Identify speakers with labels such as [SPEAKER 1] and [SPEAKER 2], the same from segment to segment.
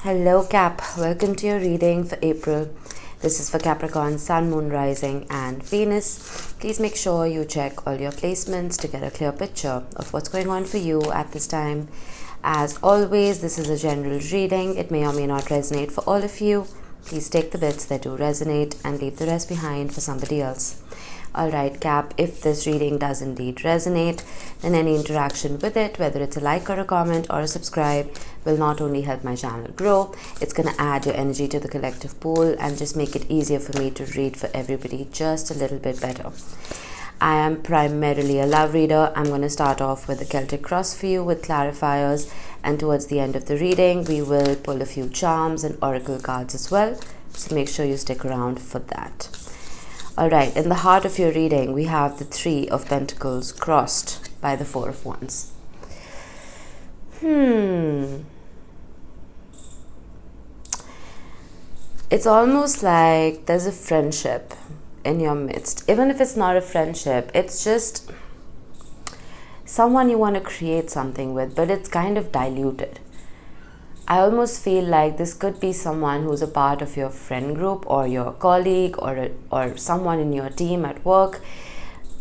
[SPEAKER 1] Hello Cap, welcome to your reading for April. This is for Capricorn, Sun, Moon, Rising and Venus. Please make sure you check all your placements to get a clear picture of what's going on for you at this time. As always, this is a general reading. It may or may not resonate for all of you. Please take the bits that do resonate and leave the rest behind for somebody else. Alright Cap, if this reading does indeed resonate, then any interaction with it, whether it's a like or a comment or a subscribe, will not only help my channel grow, it's going to add your energy to the collective pool and just make it easier for me to read for everybody just a little bit better. I am primarily a love reader. I'm going to start off with a Celtic cross for you with clarifiers, and towards the end of the reading we will pull a few charms and oracle cards as well, so make sure you stick around for that. Alright, in the heart of your reading, we have the Three of Pentacles crossed by the Four of Wands. It's almost like there's a friendship in your midst. Even if it's not a friendship, it's just someone you want to create something with, but it's kind of diluted. I almost feel like this could be someone who's a part of your friend group or your colleague or someone in your team at work.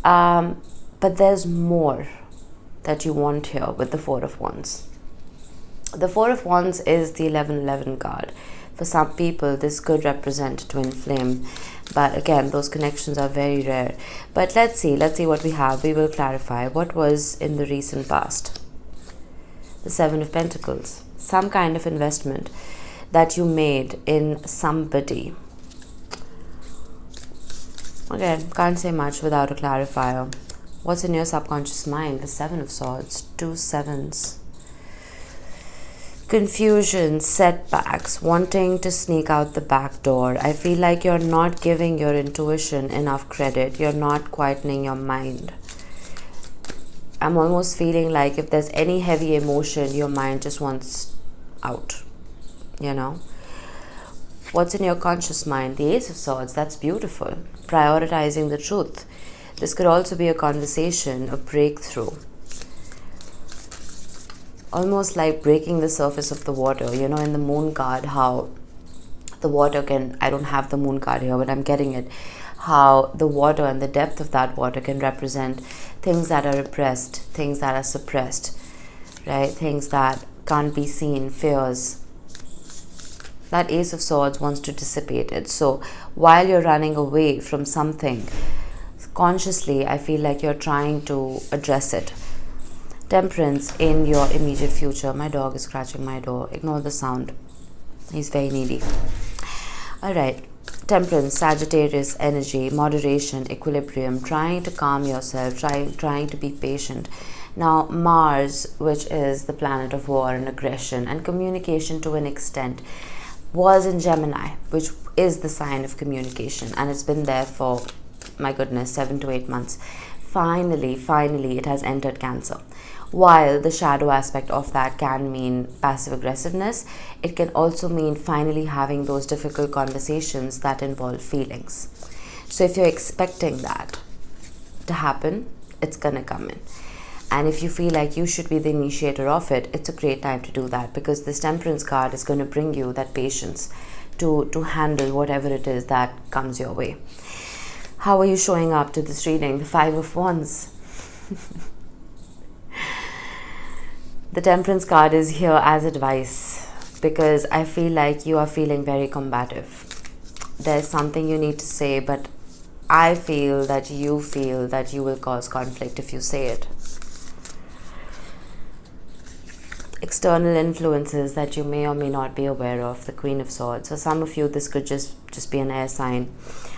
[SPEAKER 1] But there's more that you want here with the Four of Wands. The Four of Wands is the 11-11 card. For some people, this could represent a twin flame. But again, those connections are very rare. But let's see what we have. We will clarify what was in the recent past. The Seven of Pentacles. Some kind of investment that you made in somebody. Again, can't say much without a clarifier. What's in your subconscious mind? The Seven of Swords, 2 sevens. Confusion, setbacks, wanting to sneak out the back door. I feel like you're not giving your intuition enough credit. You're not quietening your mind. I'm almost feeling like if there's any heavy emotion, your mind just wants out, you know. What's in your conscious mind? The Ace of Swords. That's beautiful. Prioritizing the truth. This could also be a conversation, a breakthrough. Almost like breaking the surface of the water. You know, in the Moon card, how the water can, I don't have the Moon card here, but I'm getting it. How the water and the depth of that water can represent things that are repressed, things that are suppressed, right? Things that can't be seen, fears. That Ace of Swords wants to dissipate it. So while you're running away from something, consciously, I feel like you're trying to address it. Temperance in your immediate future. My dog is scratching my door. Ignore the sound. He's very needy. Alright. Temperance, Sagittarius energy, moderation, equilibrium, trying to calm yourself, trying to be patient. Now, Mars, which is the planet of war and aggression and communication to an extent, was in Gemini, which is the sign of communication, and it's been there for, my goodness, 7 to 8 months. Finally, it has entered Cancer. While the shadow aspect of that can mean passive aggressiveness, it can also mean finally having those difficult conversations that involve feelings. So if you're expecting that to happen, it's gonna come in. And if you feel like you should be the initiator of it, it's a great time to do that, because this Temperance card is going to bring you that patience to handle whatever it is that comes your way. How are you showing up to this reading? The Five of Wands. The Temperance card is here as advice, because I feel like you are feeling very combative. There's something you need to say, but I feel that you will cause conflict if you say it. External influences that you may or may not be aware of. The Queen of Swords. For some of you, this could just be an air sign.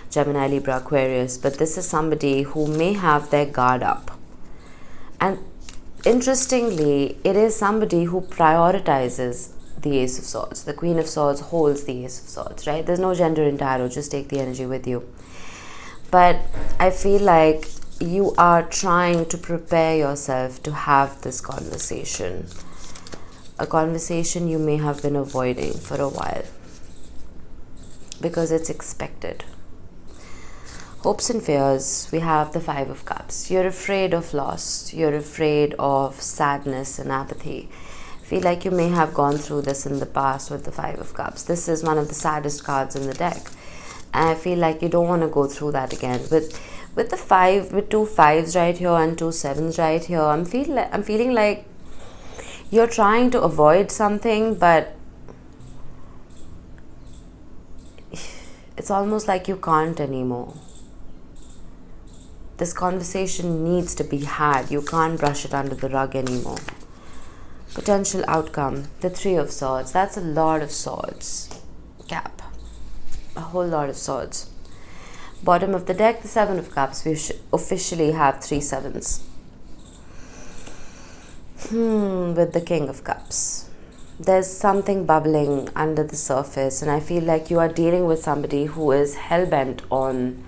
[SPEAKER 1] Gemini, Libra, Aquarius. But this is somebody who may have their guard up. And interestingly, it is somebody who prioritizes the Ace of Swords. The Queen of Swords holds the Ace of Swords, right? There's no gender in tarot. Just take the energy with you. But I feel like you are trying to prepare yourself to have this conversation. A conversation you may have been avoiding for a while, because it's expected. Hopes and fears. We have the Five of Cups. You're afraid of loss. You're afraid of sadness and apathy. Feel like you may have gone through this in the past with the Five of Cups. This is one of the saddest cards in the deck. And I feel like you don't want to go through that again. With the five, with 2 5s right here and 2 7s right here, I'm feeling like you're trying to avoid something, but it's almost like you can't anymore. This conversation needs to be had. You can't brush it under the rug anymore. Potential outcome, the 3 of Swords. That's a lot of swords. Cap. A whole lot of swords. Bottom of the deck, the 7 of Cups. We officially have 3 7s. With the King of Cups. There's something bubbling under the surface, and I feel like you are dealing with somebody who is hell-bent on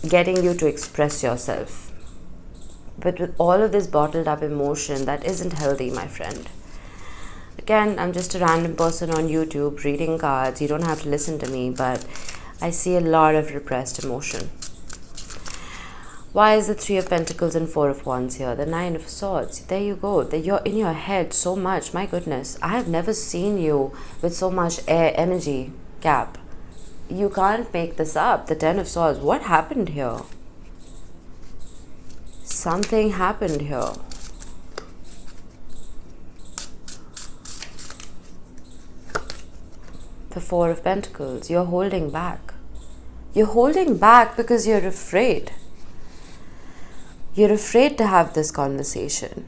[SPEAKER 1] getting you to express yourself. But with all of this bottled up emotion, that isn't healthy, my friend. Again, I'm just a random person on YouTube reading cards. You don't have to listen to me, but I see a lot of repressed emotion. Why is the 3 of Pentacles and 4 of Wands here? The 9 of Swords. There you go. You're in your head so much. My goodness. I have never seen you with so much air energy, Cap. You can't make this up. The 10 of Swords. What happened here? Something happened here. The 4 of Pentacles. You're holding back. You're holding back because you're afraid. You're afraid to have this conversation.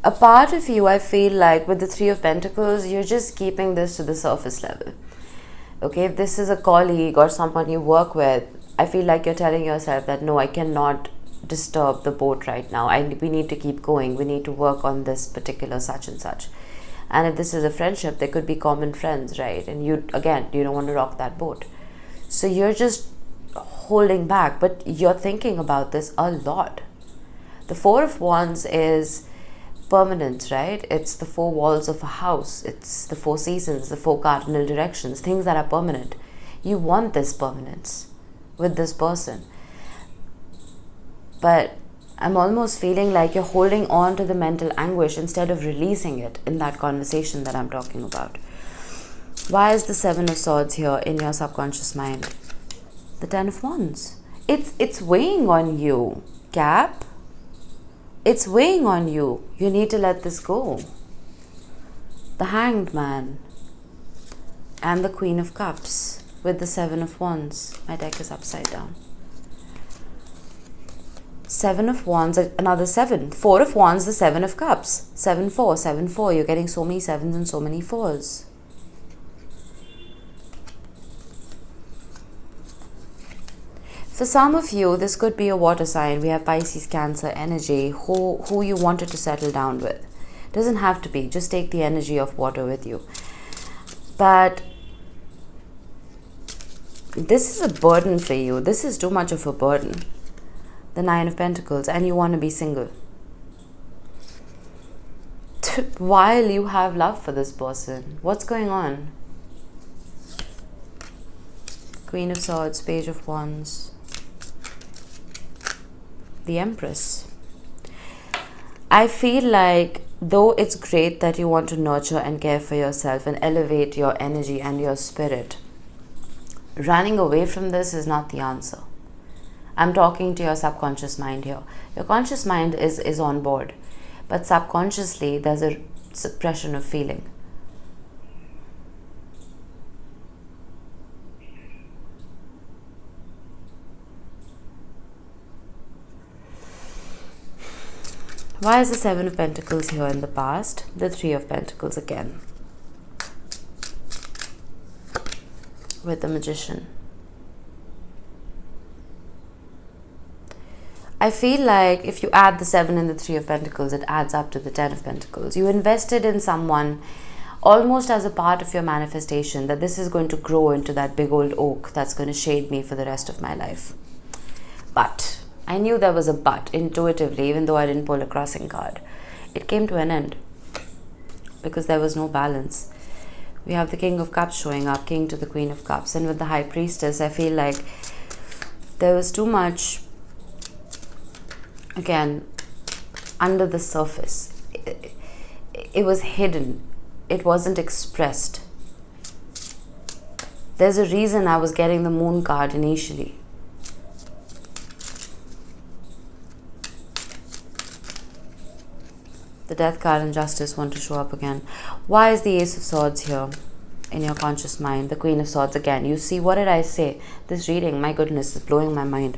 [SPEAKER 1] A part of you, I feel like, with the 3 of Pentacles, you're just keeping this to the surface level. Okay, if this is a colleague or someone you work with, I feel like you're telling yourself that, no, I cannot disturb the boat right now. We need to keep going. We need to work on this particular such and such. And if this is a friendship, there could be common friends, right? And you don't want to rock that boat. So you're just holding back, but you're thinking about this a lot. The 4 of Wands is permanence, right? It's the 4 walls of a house. It's the 4 seasons, the 4 cardinal directions, things that are permanent. You want this permanence with this person. But I'm almost feeling like you're holding on to the mental anguish instead of releasing it in that conversation that I'm talking about. Why is the 7 of Swords here in your subconscious mind? The 10 of Wands. It's weighing on you, Cap. It's weighing on you. You need to let this go. The Hanged Man. And the Queen of Cups with the 7 of Wands. My deck is upside down. 7 of Wands, another 7. 4 of Wands, the 7 of Cups. 7 4, 7 4. You're getting so many 7s and so many 4s. For some of you, this could be a water sign. We have Pisces, Cancer energy, who you wanted to settle down with. Doesn't have to be. Just take the energy of water with you. But this is a burden for you. This is too much of a burden. The 9 of Pentacles, and you want to be single. While you have love for this person. What's going on? Queen of Swords, Page of Wands. The Empress. I feel like, though it's great that you want to nurture and care for yourself and elevate your energy and your spirit, running away from this is not the answer. I'm talking to your subconscious mind here. Your conscious mind is on board, but subconsciously there's a suppression of feeling. Why is the 7 of Pentacles here in the past? The 3 of Pentacles again. With the Magician. I feel like if you add the 7 and the 3 of Pentacles, it adds up to the 10 of Pentacles. You invested in someone almost as a part of your manifestation, that this is going to grow into that big old oak that's going to shade me for the rest of my life. But I knew there was a but intuitively, even though I didn't pull a crossing card. It came to an end because there was no balance. We have the King of Cups showing up, King to the Queen of Cups. And with the High Priestess, I feel like there was too much, again, under the surface. It was hidden. It wasn't expressed. There's a reason I was getting the Moon card initially. The Death card and Justice want to show up again. Why is the Ace of Swords here in your conscious mind? The Queen of Swords again. You see, what did I say? This reading, my goodness, is blowing my mind.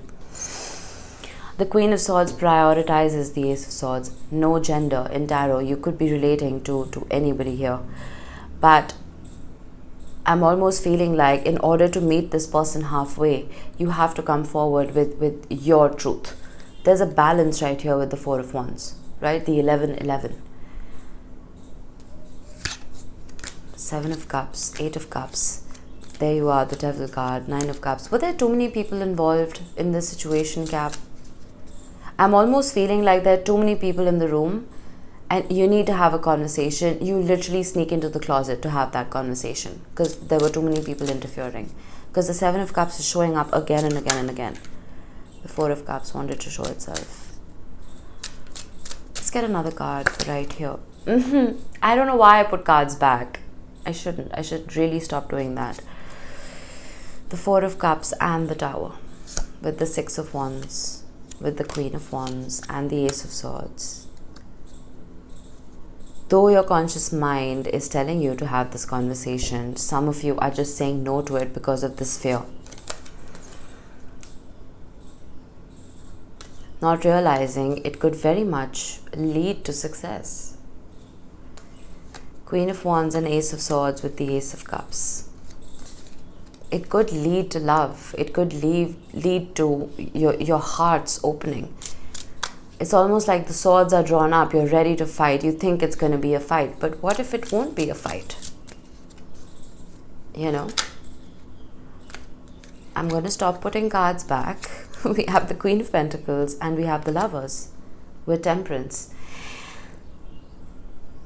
[SPEAKER 1] The Queen of Swords prioritizes the Ace of Swords. No gender in tarot. You could be relating to anybody here. But I'm almost feeling like in order to meet this person halfway, you have to come forward with your truth. There's a balance right here with the Four of Wands. Right? The 11-11. 7 of Cups, 8 of Cups. There you are, the Devil card, 9 of Cups. Were there too many people involved in this situation, Cap? I'm almost feeling like there are too many people in the room and you need to have a conversation. You literally sneak into the closet to have that conversation because there were too many people interfering. Because the 7 of Cups is showing up again and again and again. The 4 of Cups wanted to show itself. Let's get another card right here. I don't know why I put cards back. I shouldn't. I should really stop doing that. The 4 of Cups and the Tower. With the 6 of Wands. With the Queen of Wands and the Ace of Swords. Though your conscious mind is telling you to have this conversation, some of you are just saying no to it because of this fear. Not realizing it could very much lead to success. Queen of Wands and Ace of Swords with the Ace of Cups. It could lead to love. It could lead to your heart's opening. It's almost like the swords are drawn up. You're ready to fight. You think it's going to be a fight. But what if it won't be a fight? You know? I'm going to stop putting cards back. We have the Queen of Pentacles and we have the Lovers with Temperance.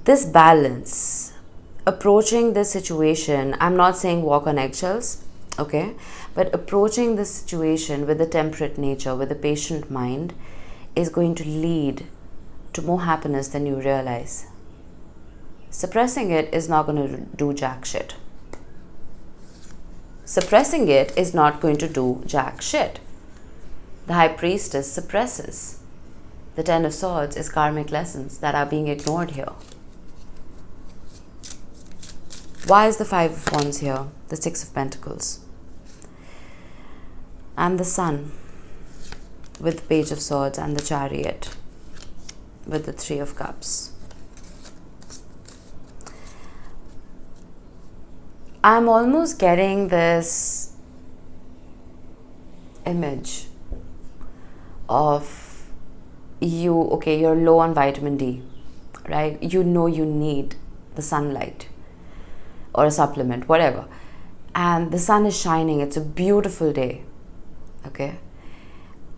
[SPEAKER 1] This balance, approaching this situation, I'm not saying walk on eggshells, okay? But approaching this situation with a temperate nature, with a patient mind, is going to lead to more happiness than you realize. Suppressing it is not going to do jack shit. Suppressing it is not going to do jack shit. The High Priestess suppresses. The 10 of Swords is karmic lessons that are being ignored here. Why is the 5 of Wands here? The 6 of Pentacles. And the Sun with the Page of Swords and the Chariot with the 3 of Cups. I'm almost getting this image of you, okay, you're low on vitamin D, right? You know you need the sunlight or a supplement, whatever. And the sun is shining. It's a beautiful day, okay?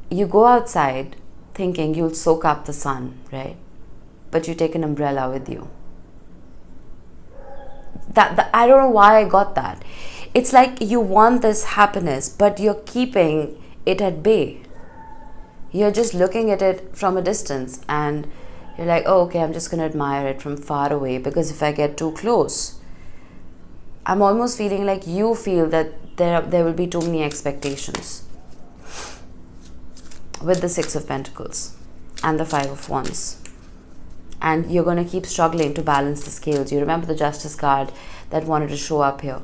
[SPEAKER 1] You go outside thinking you'll soak up the sun, right? But you take an umbrella with you. I don't know why I got that. It's like you want this happiness, but you're keeping it at bay. You're just looking at it from a distance and you're like, oh, okay, I'm just going to admire it from far away because if I get too close, I'm almost feeling like you feel that there will be too many expectations. With the 6 of Pentacles and the 5 of Wands. And you're going to keep struggling to balance the scales. You remember the Justice card that wanted to show up here.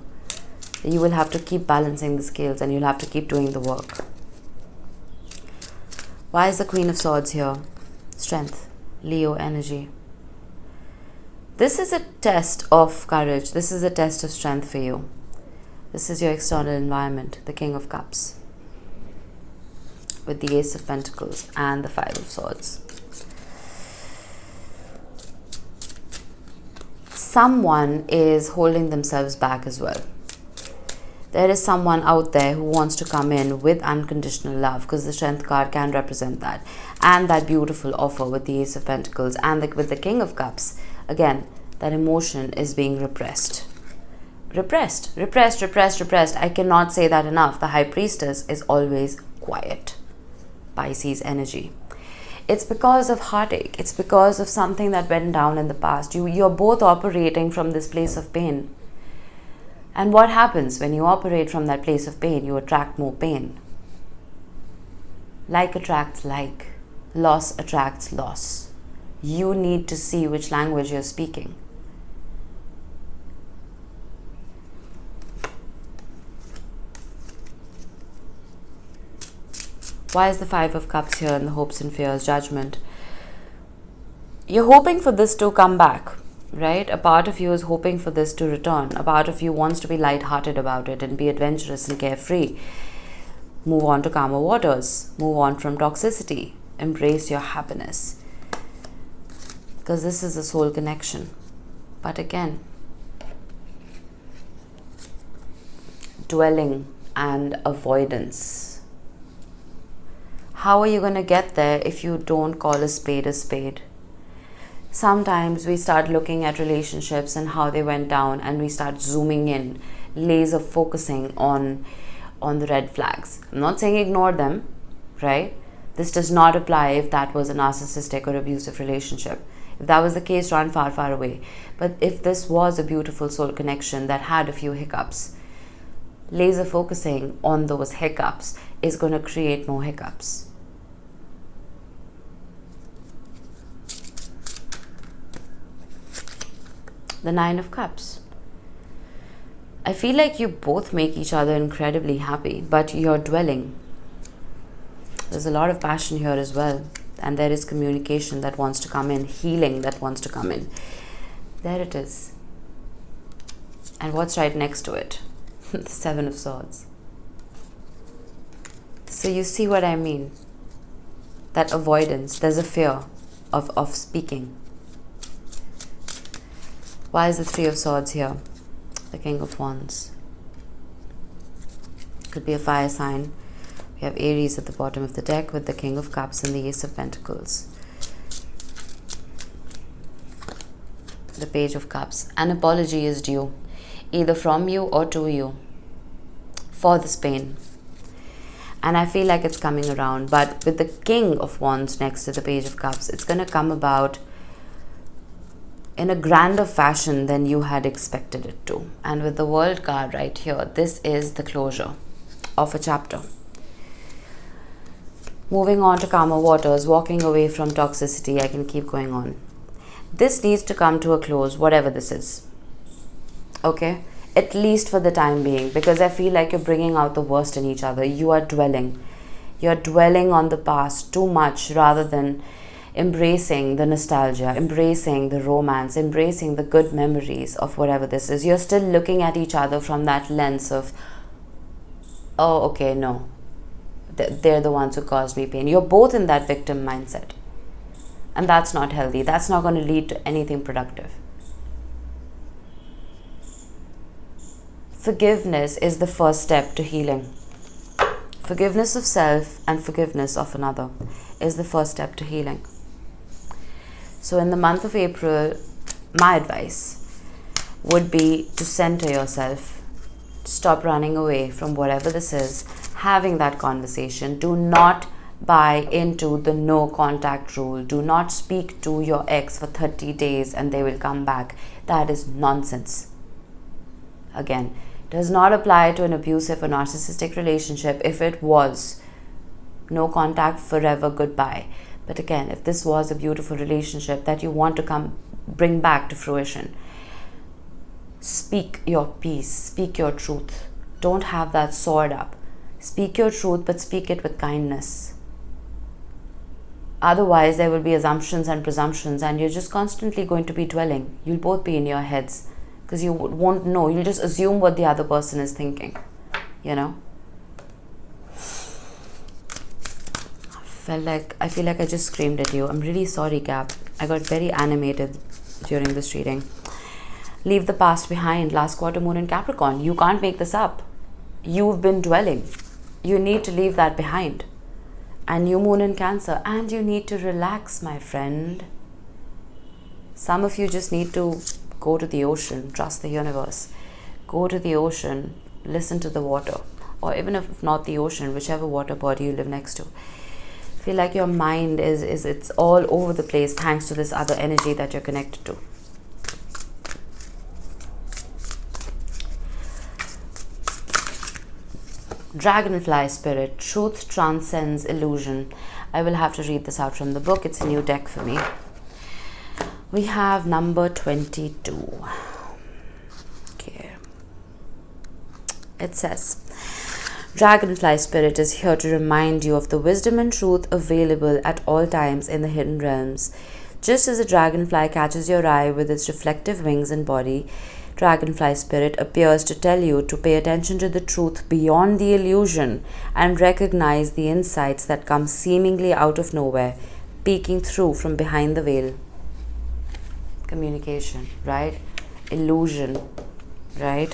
[SPEAKER 1] You will have to keep balancing the scales and you'll have to keep doing the work. Why is the Queen of Swords here? Strength, Leo energy. This is a test of courage. This is a test of strength for you. This is your external environment, the King of Cups. With the Ace of Pentacles and the 5 of Swords. Someone is holding themselves back as well. There is someone out there who wants to come in with unconditional love, because the Strength card can represent that. And that beautiful offer with the Ace of Pentacles and with the King of Cups. Again, that emotion is being repressed. Repressed. I cannot say that enough. The High Priestess is always quiet. Pisces energy. It's because of heartache. It's because of something that went down in the past. You're both operating from this place of pain. And what happens when you operate from that place of pain? You attract more pain. Like attracts like. Loss attracts loss. You need to see which language you're speaking. Why is the Five of Cups here in the hopes and fears, Judgment? You're hoping for this to come back, right? A part of you is hoping for this to return. A part of you wants to be lighthearted about it and be adventurous and carefree. Move on to calmer waters. Move on from toxicity. Embrace your happiness. Because this is a soul connection. But again, dwelling and avoidance. How are you going to get there if you don't call a spade a spade? Sometimes we start looking at relationships and how they went down, and we start zooming in, laser focusing on the red flags. I'm not saying ignore them, right? This does not apply if that was a narcissistic or abusive relationship. If that was the case, run far, far away. But if this was a beautiful soul connection that had a few hiccups, laser focusing on those hiccups is going to create more hiccups. The Nine of Cups. I feel like you both make each other incredibly happy, but you're dwelling. There's a lot of passion here as well. And there is communication that wants to come in, healing that wants to come in. There it is. And what's right next to it? The Seven of Swords. So you see what I mean? That avoidance. There's a fear of speaking. Why is the Three of Swords here? The King of Wands. Could be a fire sign. We have Aries at the bottom of the deck with the King of Cups and the Ace of Pentacles. The Page of Cups. An apology is due, either from you or to you, for this pain. And I feel like it's coming around. But with the King of Wands next to the Page of Cups, it's going to come about in a grander fashion than you had expected it to. And with the World card right here, this is the closure of a chapter. Moving on to calmer waters, walking away from toxicity. I can keep going on. This needs to come to a close, whatever this is. Okay? At least for the time being, because I feel like you're bringing out the worst in each other. You are dwelling. You're dwelling on the past too much rather than embracing the nostalgia, embracing the romance, embracing the good memories of whatever this is. You're still looking at each other from that lens of, oh, okay, no. They're the ones who caused me pain. You're both in that victim mindset. And that's not healthy. That's not going to lead to anything productive. Forgiveness is the first step to healing. Forgiveness of self and forgiveness of another is the first step to healing. So in the month of April, my advice would be to center yourself. Stop running away from whatever this is. Having that conversation. Do not buy into the no contact rule. Do not speak to your ex for 30 days and they will come back. That is nonsense. Again, does not apply to an abusive or narcissistic relationship. If it was, no contact, forever, goodbye. But again, if this was a beautiful relationship that you want to bring back to fruition, speak your peace, speak your truth. Don't have that sword up. Speak your truth, but speak it with kindness. Otherwise, there will be assumptions and presumptions, and you're just constantly going to be dwelling. You'll both be in your heads because you won't know. You'll just assume what the other person is thinking, you know? I feel like I just screamed at you. I'm really sorry, Cap. I got very animated during this reading. Leave the past behind. Last quarter moon in Capricorn. You can't make this up. You've been dwelling. You need to leave that behind. And new moon in Cancer. And you need to relax, my friend. Some of you just need to go to the ocean. Trust the universe. Go to the ocean. Listen to the water. Or even if not the ocean, whichever water body you live next to. I feel like your mind it's all over the place thanks to this other energy that you're connected to. Dragonfly spirit, truth transcends illusion. I will have to read this out from the book. It's a new deck for me. We have number 22. Okay. It says, Dragonfly spirit is here to remind you of the wisdom and truth available at all times in the hidden realms. Just as a dragonfly catches your eye with its reflective wings and body, Dragonfly spirit appears to tell you to pay attention to the truth beyond the illusion and recognize the insights that come seemingly out of nowhere, peeking through from behind the veil. Communication, right? Illusion, right?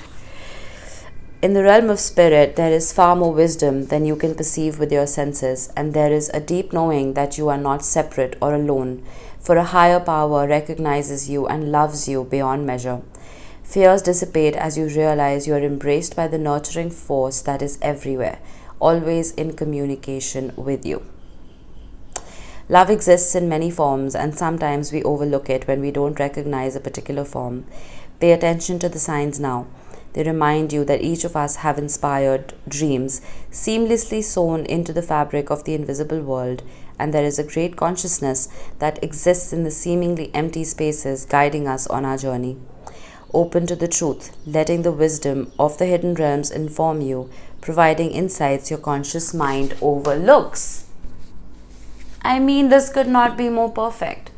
[SPEAKER 1] In the realm of spirit, there is far more wisdom than you can perceive with your senses, and there is a deep knowing that you are not separate or alone, for a higher power recognizes you and loves you beyond measure. Fears dissipate as you realize you are embraced by the nurturing force that is everywhere, always in communication with you. Love exists in many forms, and sometimes we overlook it when we don't recognize a particular form. Pay attention to the signs now. They remind you that each of us have inspired dreams seamlessly sewn into the fabric of the invisible world, and there is a great consciousness that exists in the seemingly empty spaces guiding us on our journey. Open to the truth, letting the wisdom of the hidden realms inform you, providing insights your conscious mind overlooks. I mean, this could not be more perfect.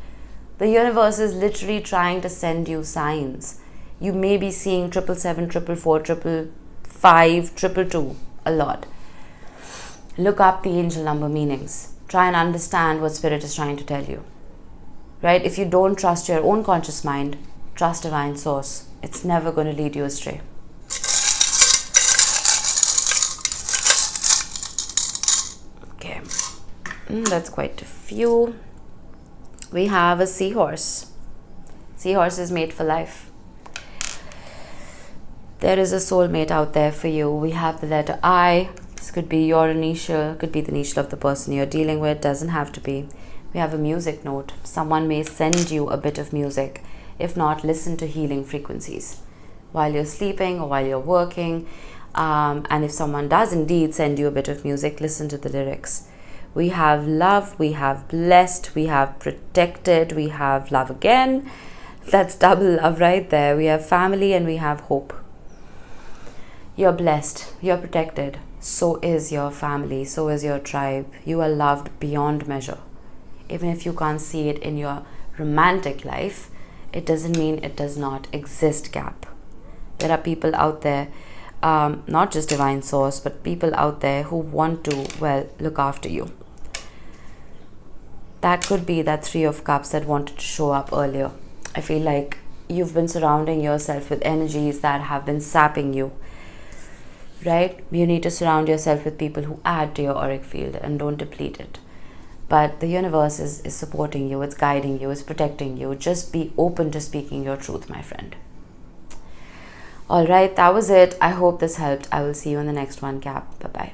[SPEAKER 1] The universe is literally trying to send you signs. You may be seeing 777, 444, 555, 222 a lot. Look up the angel number meanings. Try and understand what spirit is trying to tell you. Right? If you don't trust your own conscious mind, trust divine source. It's never going to lead you astray. Okay. That's quite a few. We have a seahorse. Seahorse is made for life. There is a soulmate out there for you. We have the letter I. This could be your initial, could be the initial of the person you're dealing with. Doesn't have to be. We have a music note. Someone may send you a bit of music. If not, listen to healing frequencies while you're sleeping or while you're working. And if someone does indeed send you a bit of music, listen to the lyrics. We have love, we have blessed, we have protected, we have love again. That's double love right there. We have family and we have hope. You're blessed, you're protected. So is your family, so is your tribe. You are loved beyond measure. Even if you can't see it in your romantic life, it doesn't mean it does not exist, Cap. There are people out there, not just divine source, but people out there who want to, well, look after you. That could be that 3 of Cups that wanted to show up earlier. I feel like you've been surrounding yourself with energies that have been sapping you, right? You need to surround yourself with people who add to your auric field and don't deplete it. But the universe is supporting you, it's guiding you, it's protecting you. Just be open to speaking your truth, my friend. All right, that was it. I hope this helped. I will see you in the next one, Cap. Bye-bye.